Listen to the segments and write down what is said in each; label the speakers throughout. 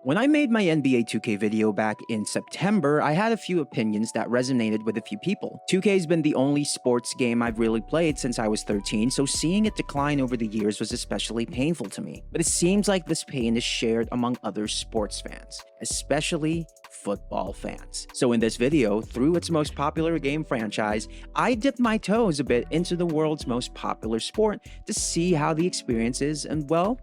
Speaker 1: When I made my NBA 2K video back in September, I had a few opinions that resonated with a few people. 2K has been the only sports game I've really played since I was 13, so seeing it decline over the years was especially painful to me. But it seems like this pain is shared among other sports fans, especially football fans. So in this video, through its most popular game franchise, I dipped my toes a bit into the world's most popular sport to see how the experience is, and well,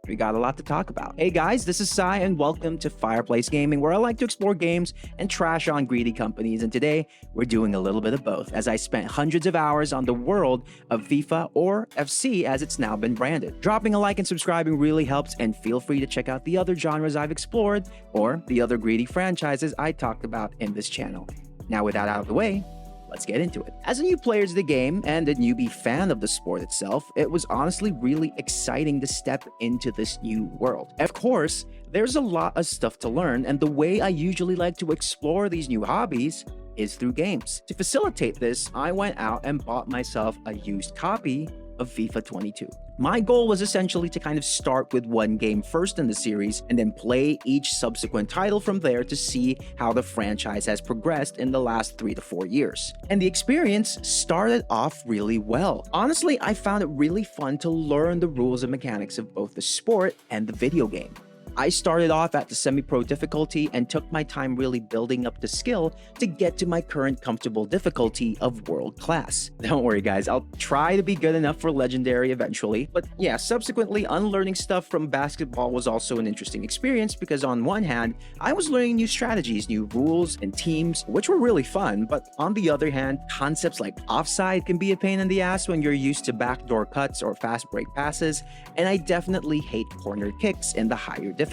Speaker 1: we got a lot to talk about. Hey guys, this is Sai and welcome to Fireplace Gaming, where I like to explore games and trash on greedy companies, and today we're doing a little bit of both as I spent hundreds of hours on the world of FIFA, or FC as it's now been branded. Dropping a like and subscribing really helps, and feel free to check out the other genres I've explored or the other greedy franchises I talked about in this channel. Now with that out of the way, let's get into it. As a new player to the game and a newbie fan of the sport itself, it was honestly really exciting to step into this new world. Of course, there's a lot of stuff to learn, and the way I usually like to explore these new hobbies is through games. To facilitate this, I went out and bought myself a used copy of FIFA 22. My goal was essentially to kind of start with one game first in the series and then play each subsequent title from there to see how the franchise has progressed in the last 3 to 4 years. And the experience started off really well. Honestly, I found it really fun to learn the rules and mechanics of both the sport and the video game. I started off at the semi-pro difficulty and took my time really building up the skill to get to my current comfortable difficulty of world class. Don't worry guys, I'll try to be good enough for legendary eventually. But yeah, subsequently unlearning stuff from basketball was also an interesting experience because on one hand, I was learning new strategies, new rules and teams, which were really fun. But on the other hand, concepts like offside can be a pain in the ass when you're used to backdoor cuts or fast break passes, and I definitely hate corner kicks in the higher difficulties.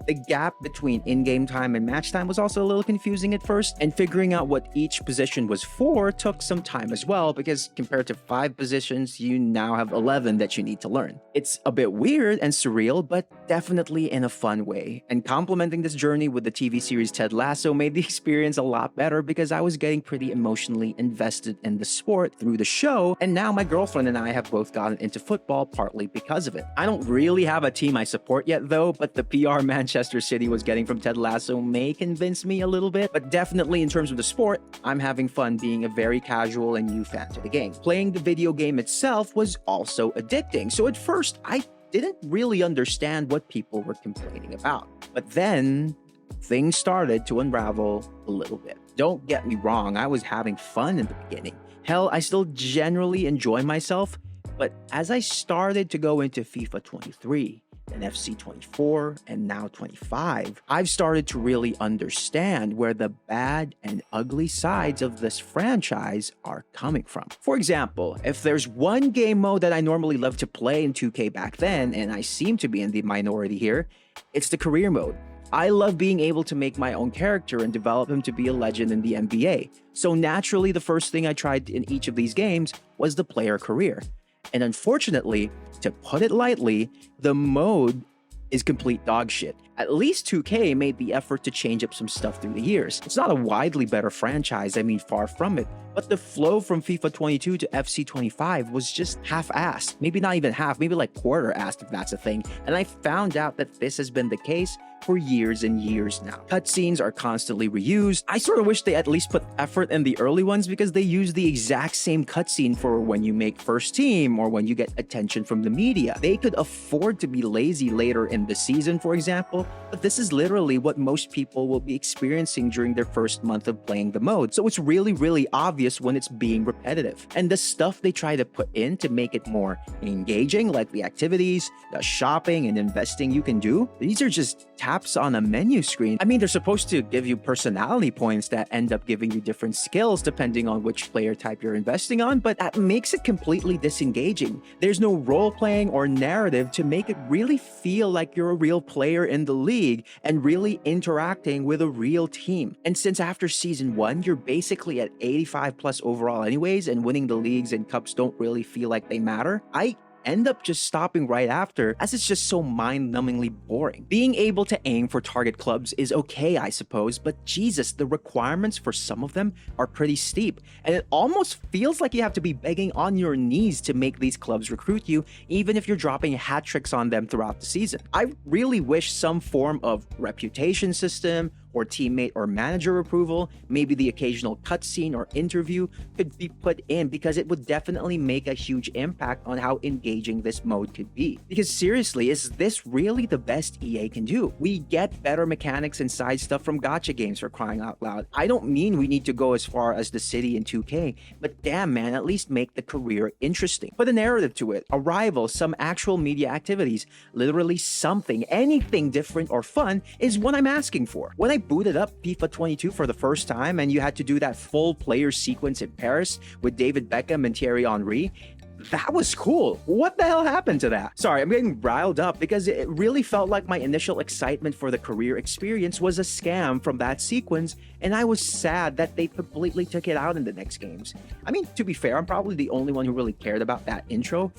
Speaker 1: The gap between in-game time and match time was also a little confusing at first, and figuring out what each position was for took some time as well, because compared to 5 positions, you now have 11 that you need to learn. It's a bit weird and surreal, but definitely in a fun way. And complementing this journey with the TV series Ted Lasso made the experience a lot better because I was getting pretty emotionally invested in the sport through the show, and now my girlfriend and I have both gotten into football partly because of it. I don't really have a team I support yet though, but the PR Manchester City was getting from Ted Lasso may convince me a little bit, but definitely in terms of the sport, I'm having fun being a very casual and new fan to the game. Playing the video game itself was also addicting, so at first I didn't really understand what people were complaining about. But then things started to unravel a little bit. Don't get me wrong, I was having fun in the beginning. Hell, I still generally enjoy myself, but as I started to go into FIFA 23, and FC 24, and now 25, I've started to really understand where the bad and ugly sides of this franchise are coming from. For example, if there's one game mode that I normally loved to play in 2K back then, and I seem to be in the minority here, it's the career mode. I love being able to make my own character and develop him to be a legend in the NBA. So naturally, the first thing I tried in each of these games was the player career. And unfortunately, to put it lightly, the mode is complete dog shit. At least 2K made the effort to change up some stuff through the years. It's not a widely better franchise, I mean far from it, but the flow from FIFA 22 to FC 25 was just half-assed. Maybe not even half, maybe like quarter-assed if that's a thing. And I found out that this has been the case for years and years now. Cutscenes are constantly reused. I sort of wish they at least put effort in the early ones because they use the exact same cutscene for when you make first team or when you get attention from the media. They could afford to be lazy later in the season, for example, but this is literally what most people will be experiencing during their first month of playing the mode. So it's really, really obvious when it's being repetitive. And the stuff they try to put in to make it more engaging, like the activities, the shopping and investing you can do, these are just taps on a menu screen. I mean, they're supposed to give you personality points that end up giving you different skills depending on which player type you're investing on, but that makes it completely disengaging. There's no role-playing or narrative to make it really feel like you're a real player in the league and really interacting with a real team. And since after season 1, you're basically at 85 plus overall anyways, and winning the leagues and cups don't really feel like they matter, I end up just stopping right after, as it's just so mind-numbingly boring. Being able to aim for target clubs is okay, I suppose, but Jesus, the requirements for some of them are pretty steep, and it almost feels like you have to be begging on your knees to make these clubs recruit you, even if you're dropping hat tricks on them throughout the season. I really wish some form of reputation system or teammate or manager approval, maybe the occasional cutscene or interview could be put in, because it would definitely make a huge impact on how engaging this mode could be. Because seriously, is this really the best EA can do? We get better mechanics and side stuff from gacha games, for crying out loud. I don't mean we need to go as far as the city in 2K, but damn man, at least make the career interesting. Put a narrative to it, a rival, some actual media activities, literally something, anything different or fun is what I'm asking for. When I booted up FIFA 22 for the first time and you had to do that full player sequence in Paris with David Beckham and Thierry Henry, that was cool. What the hell happened to that? Sorry, I'm getting riled up because it really felt like my initial excitement for the career experience was a scam from that sequence, and I was sad that they completely took it out in the next games. I mean, to be fair, I'm probably the only one who really cared about that intro.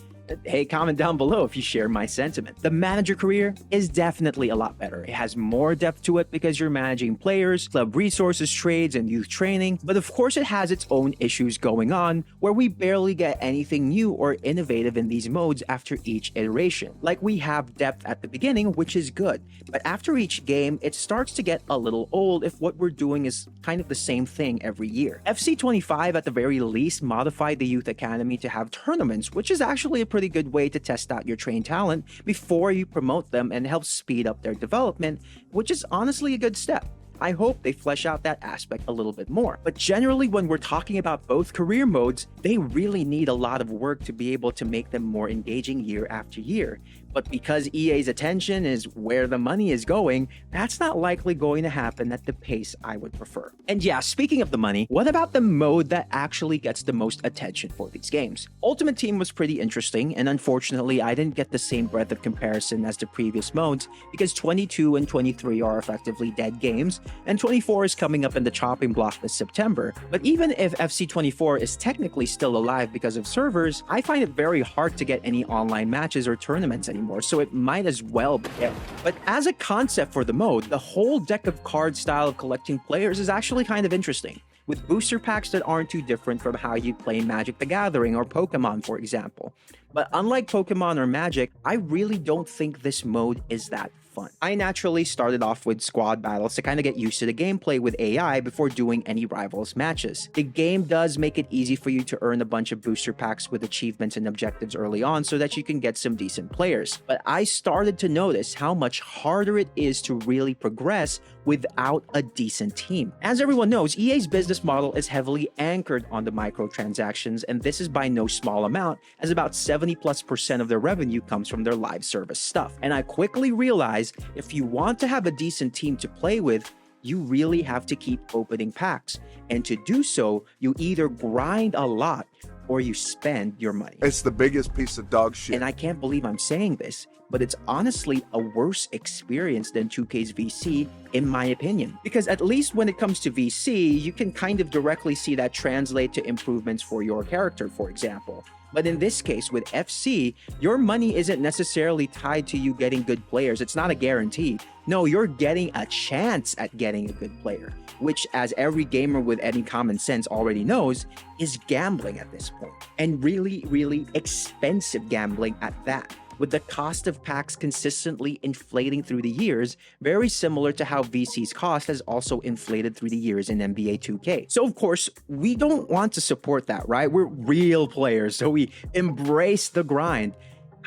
Speaker 1: Hey, comment down below if you share my sentiment. The manager career is definitely a lot better. It has more depth to it because you're managing players, club resources, trades, and youth training. But of course, it has its own issues going on, where we barely get anything new or innovative in these modes after each iteration. Like, we have depth at the beginning, which is good. But after each game, it starts to get a little old if what we're doing is kind of the same thing every year. FC 25 at the very least modified the youth academy to have tournaments, which is actually a pretty good way to test out your trained talent before you promote them and help speed up their development, which is honestly a good step. I hope they flesh out that aspect a little bit more. But generally, when we're talking about both career modes, they really need a lot of work to be able to make them more engaging year after year. But because EA's attention is where the money is going, that's not likely going to happen at the pace I would prefer. And yeah, speaking of the money, what about the mode that actually gets the most attention for these games? Ultimate Team was pretty interesting, and unfortunately, I didn't get the same breadth of comparison as the previous modes because 22 and 23 are effectively dead games, and 24 is coming up in the chopping block this September. But even if FC 24 is technically still alive because of servers, I find it very hard to get any online matches or tournaments anymore, so it might as well be dead. But as a concept for the mode, the whole deck of cards style of collecting players is actually kind of interesting, with booster packs that aren't too different from how you play Magic the Gathering or Pokemon, for example. But unlike Pokemon or Magic, I really don't think this mode is that fun. I naturally started off with squad battles to kind of get used to the gameplay with AI before doing any rivals matches. The game does make it easy for you to earn a bunch of booster packs with achievements and objectives early on so that you can get some decent players. But I started to notice how much harder it is to really progress without a decent team. As everyone knows, EA's business model is heavily anchored on the microtransactions, and this is by no small amount, as about 70+% of their revenue comes from their live service stuff. And I quickly realized if you want to have a decent team to play with, you really have to keep opening packs. And to do so, you either grind a lot or you spend your money.
Speaker 2: It's the biggest piece of dog shit.
Speaker 1: And I can't believe I'm saying this, but it's honestly a worse experience than 2K's VC, in my opinion. Because at least when it comes to VC, you can kind of directly see that translate to improvements for your character, for example. But in this case, with FC, your money isn't necessarily tied to you getting good players. It's not a guarantee. No, you're getting a chance at getting a good player, which, as every gamer with any common sense already knows, is gambling at this point. And really, really expensive gambling at that, with the cost of packs consistently inflating through the years, very similar to how VC's cost has also inflated through the years in NBA 2K. So of course, we don't want to support that, right? We're real players, so we embrace the grind.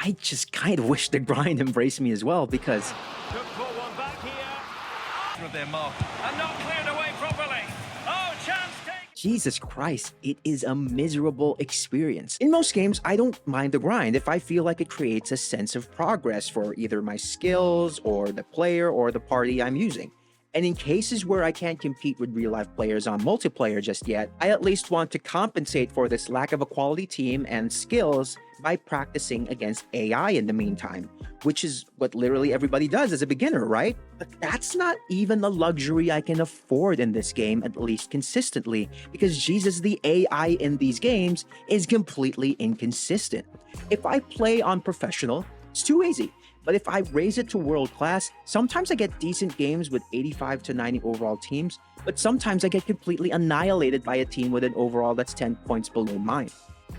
Speaker 1: I just kind of wish the grind embraced me as well, because
Speaker 3: Took for one back here. With their mark and not cleared away properly. Oh, chance take.
Speaker 1: Jesus Christ, it is a miserable experience. In most games, I don't mind the grind if I feel like it creates a sense of progress for either my skills or the player or the party I'm using. And in cases where I can't compete with real-life players on multiplayer just yet, I at least want to compensate for this lack of a quality team and skills by practicing against AI in the meantime, which is what literally everybody does as a beginner, right? But that's not even a luxury I can afford in this game, at least consistently, because Jesus, the AI in these games is completely inconsistent. If I play on professional, it's too easy. But if I raise it to world class, sometimes I get decent games with 85 to 90 overall teams, but sometimes I get completely annihilated by a team with an overall that's 10 points below mine.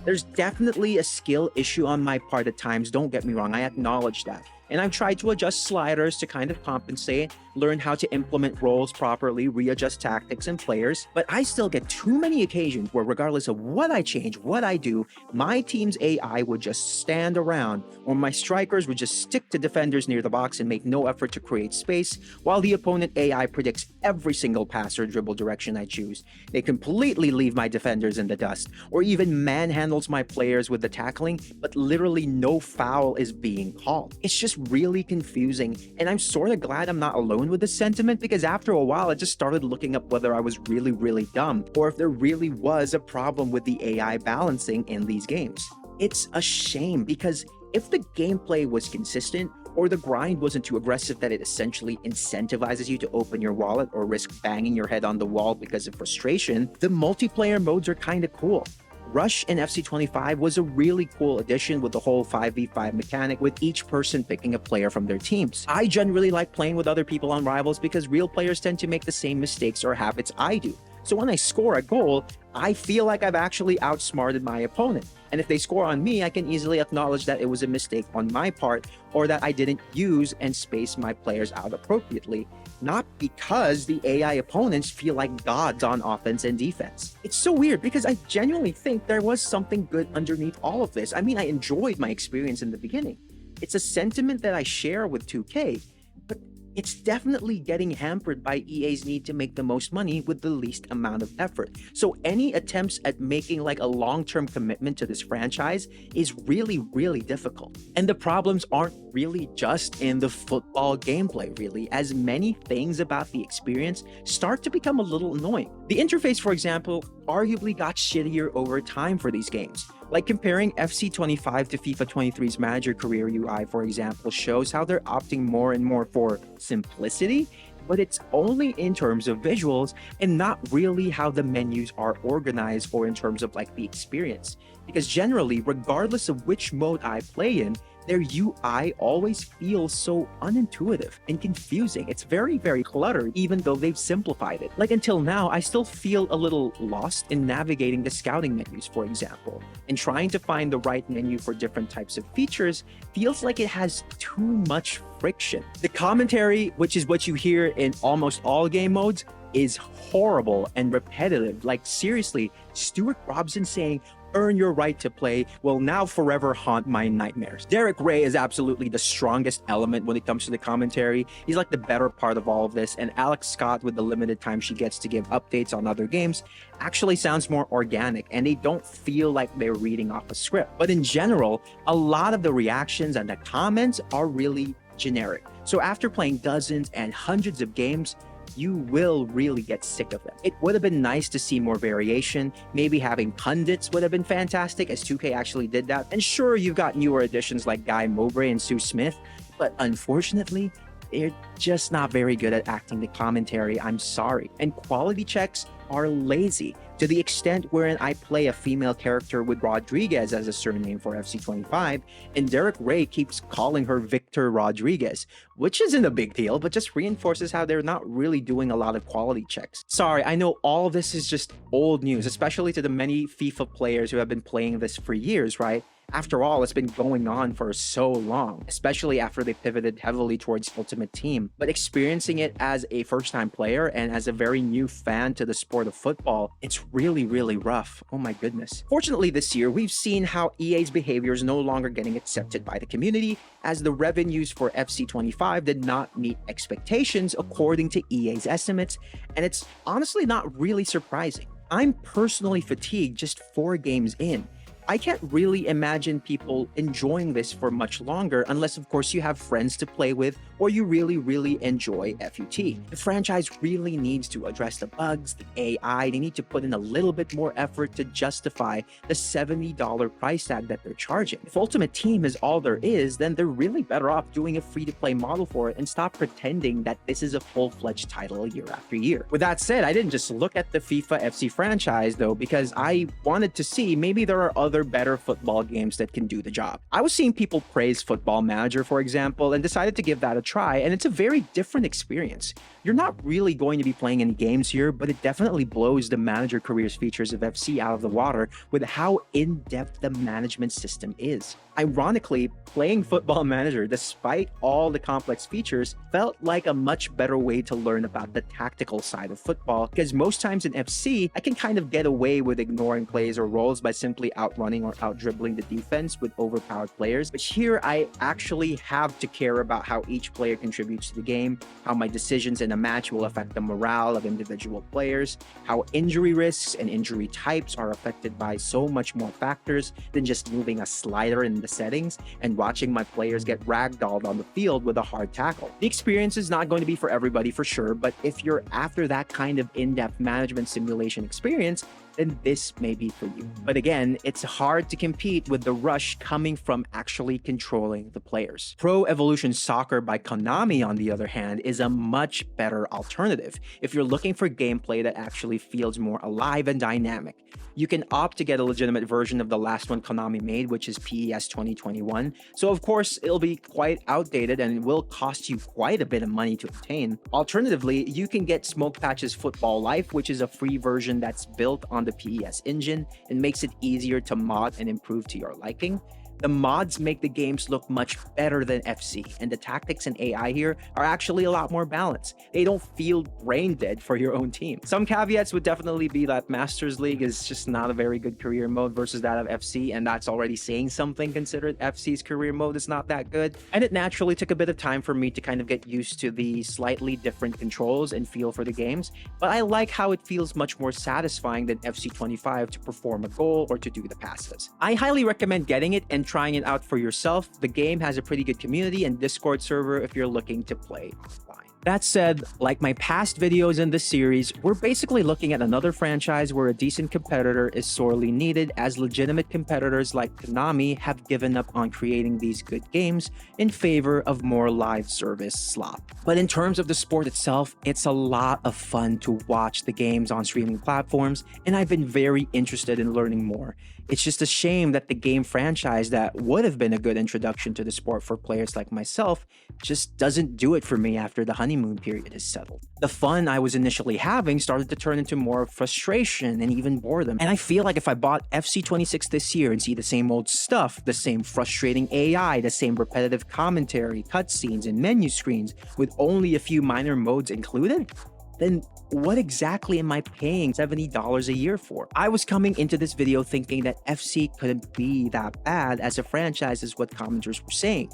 Speaker 1: There's definitely a skill issue on my part at times, don't get me wrong, I acknowledge that. And I've tried to adjust sliders to kind of compensate, learn how to implement roles properly, readjust tactics and players, but I still get too many occasions where regardless of what I change, what I do, my team's AI would just stand around, or my strikers would just stick to defenders near the box and make no effort to create space, while the opponent AI predicts every single pass or dribble direction I choose. They completely leave my defenders in the dust, or even manhandles my players with the tackling, but literally no foul is being called. It's just really confusing, and I'm sort of glad I'm not alone with this sentiment, because after a while I just started looking up whether I was really dumb, or if there really was a problem with the AI balancing in these games. It's a shame, because if the gameplay was consistent, or the grind wasn't too aggressive that it essentially incentivizes you to open your wallet or risk banging your head on the wall because of frustration, the multiplayer modes are kinda cool. Rush in FC25 was a really cool addition with the whole 5v5 mechanic, with each person picking a player from their teams. I generally like playing with other people on Rivals because real players tend to make the same mistakes or habits I do. So when I score a goal, I feel like I've actually outsmarted my opponent. And if they score on me, I can easily acknowledge that it was a mistake on my part, or that I didn't use and space my players out appropriately, not because the AI opponents feel like gods on offense and defense. It's so weird because I genuinely think there was something good underneath all of this. I mean, I enjoyed my experience in the beginning. It's a sentiment that I share with 2K, but it's definitely getting hampered by EA's need to make the most money with the least amount of effort. So any attempts at making like a long-term commitment to this franchise is really difficult. And the problems aren't really just in the football gameplay, really, as many things about the experience start to become a little annoying. The interface, for example, arguably got shittier over time for these games. Like comparing FC25 to FIFA 23's manager career UI, for example, shows how they're opting more and more for simplicity, but it's only in terms of visuals and not really how the menus are organized or in terms of like the experience. Because generally, regardless of which mode I play in, their UI always feels so unintuitive and confusing. It's very cluttered, even though they've simplified it. Like until now, I still feel a little lost in navigating the scouting menus, for example, and trying to find the right menu for different types of features feels like it has too much friction. The commentary, which is what you hear in almost all game modes, is horrible and repetitive. Like seriously, Stuart Robson saying, "Earn your right to play," will now forever haunt my nightmares. Derek Ray is absolutely the strongest element when it comes to the commentary. He's like the better part of all of this, and Alex Scott, with the limited time she gets to give updates on other games, actually sounds more organic, and they don't feel like they're reading off a script. But in general, a lot of the reactions and the comments are really generic. So after playing dozens and hundreds of games, you will really get sick of them. It would have been nice to see more variation. Maybe having pundits would have been fantastic, as 2K actually did that. And sure, you've got newer additions like Guy Mowbray and Sue Smith, but unfortunately, they're just not very good at acting the commentary, I'm sorry. And quality checks are lazy, to the extent wherein I play a female character with Rodriguez as a surname for FC25, and Derek Ray keeps calling her Victor Rodriguez, which isn't a big deal, but just reinforces how they're not really doing a lot of quality checks. Sorry, I know all of this is just old news, especially to the many FIFA players who have been playing this for years, right? After all, it's been going on for so long, especially after they pivoted heavily towards Ultimate Team. But experiencing it as a first-time player and as a very new fan to the sport of football, it's really rough. Oh my goodness. Fortunately, this year, we've seen how EA's behavior is no longer getting accepted by the community, as the revenues for FC25 did not meet expectations according to EA's estimates, and it's honestly not really surprising. I'm personally fatigued just 4 games in, I can't really imagine people enjoying this for much longer unless, of course, you have friends to play with or you really enjoy FUT. The franchise really needs to address the bugs, the AI. They need to put in a little bit more effort to justify the $70 price tag that they're charging. If Ultimate Team is all there is, then they're really better off doing a free-to-play model for it and stop pretending that this is a full-fledged title year after year. With that said, I didn't just look at the FIFA FC franchise though, because I wanted to see maybe there are other better football games that can do the job. I was seeing people praise Football Manager, for example, and decided to give that a try, and it's a very different experience. You're not really going to be playing any games here, but it definitely blows the manager careers features of FC out of the water with how in-depth the management system is. Ironically, playing Football Manager, despite all the complex features, felt like a much better way to learn about the tactical side of football, because most times in FC, I can kind of get away with ignoring plays or roles by simply outrunning or out-dribbling the defense with overpowered players. But here, I actually have to care about how each player contributes to the game, how my decisions in a match will affect the morale of individual players, how injury risks and injury types are affected by so much more factors than just moving a slider in the settings and watching my players get ragdolled on the field with a hard tackle. The experience is not going to be for everybody for sure, but if you're after that kind of in-depth management simulation experience, then this may be for you. But again, it's hard to compete with the rush coming from actually controlling the players. Pro Evolution Soccer by Konami, on the other hand, is a much better alternative if you're looking for gameplay that actually feels more alive and dynamic. You can opt to get a legitimate version of the last one Konami made, which is PES 2021. So of course, it'll be quite outdated and it will cost you quite a bit of money to obtain. Alternatively, you can get Smoke Patch's Football Life, which is a free version that's built on the PES engine and makes it easier to mod and improve to your liking. The mods make the games look much better than FC, and the tactics and AI here are actually a lot more balanced. They don't feel brain dead for your own team. Some caveats would definitely be that Masters League is just not a very good career mode versus that of FC, and that's already saying something considering FC's career mode is not that good. And it naturally took a bit of time for me to kind of get used to the slightly different controls and feel for the games, but I like how it feels much more satisfying than FC 25 to perform a goal or to do the passes. I highly recommend getting it and trying it out for yourself. The game has a pretty good community and Discord server if you're looking to play offline. That said, like my past videos in this series, we're basically looking at another franchise where a decent competitor is sorely needed, as legitimate competitors like Konami have given up on creating these good games in favor of more live service slop. But in terms of the sport itself, it's a lot of fun to watch the games on streaming platforms, and I've been very interested in learning more. It's just a shame that the game franchise that would have been a good introduction to the sport for players like myself just doesn't do it for me after the honeymoon period is settled. The fun I was initially having started to turn into more frustration and even boredom. And I feel like if I bought FC 26 this year and see the same old stuff, the same frustrating AI, the same repetitive commentary, cutscenes, and menu screens with only a few minor modes included, then what exactly am I paying $70 a year for? I was coming into this video thinking that FC couldn't be that bad as a franchise is what commenters were saying.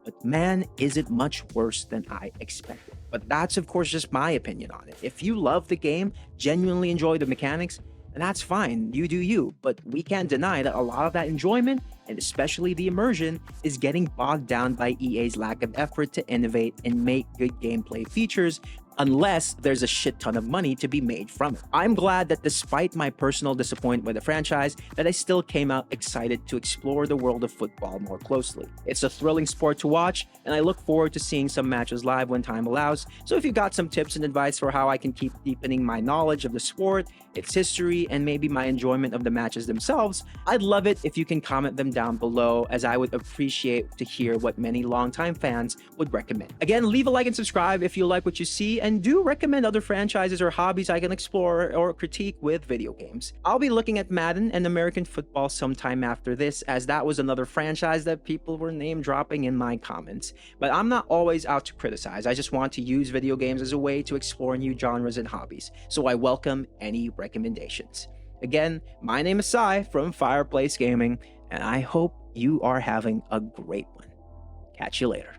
Speaker 1: But man, is it much worse than I expected. But that's of course just my opinion on it. If you love the game, genuinely enjoy the mechanics, then that's fine, you do you. But we can't deny that a lot of that enjoyment, and especially the immersion, is getting bogged down by EA's lack of effort to innovate and make good gameplay features, unless there's a shit ton of money to be made from it. I'm glad that despite my personal disappointment with the franchise, that I still came out excited to explore the world of football more closely. It's a thrilling sport to watch, and I look forward to seeing some matches live when time allows. So if you've got some tips and advice for how I can keep deepening my knowledge of the sport, its history, and maybe my enjoyment of the matches themselves, I'd love it if you can comment them down below, as I would appreciate to hear what many longtime fans would recommend. Again, leave a like and subscribe if you like what you see, and do recommend other franchises or hobbies I can explore or critique with video games. I'll be looking at Madden and American football sometime after this, as that was another franchise that people were name dropping in my comments. But I'm not always out to criticize. I just want to use video games as a way to explore new genres and hobbies, so I welcome any recommendations. Again, my name is Sai from Fireplace Gaming, and I hope you are having a great one. Catch you later.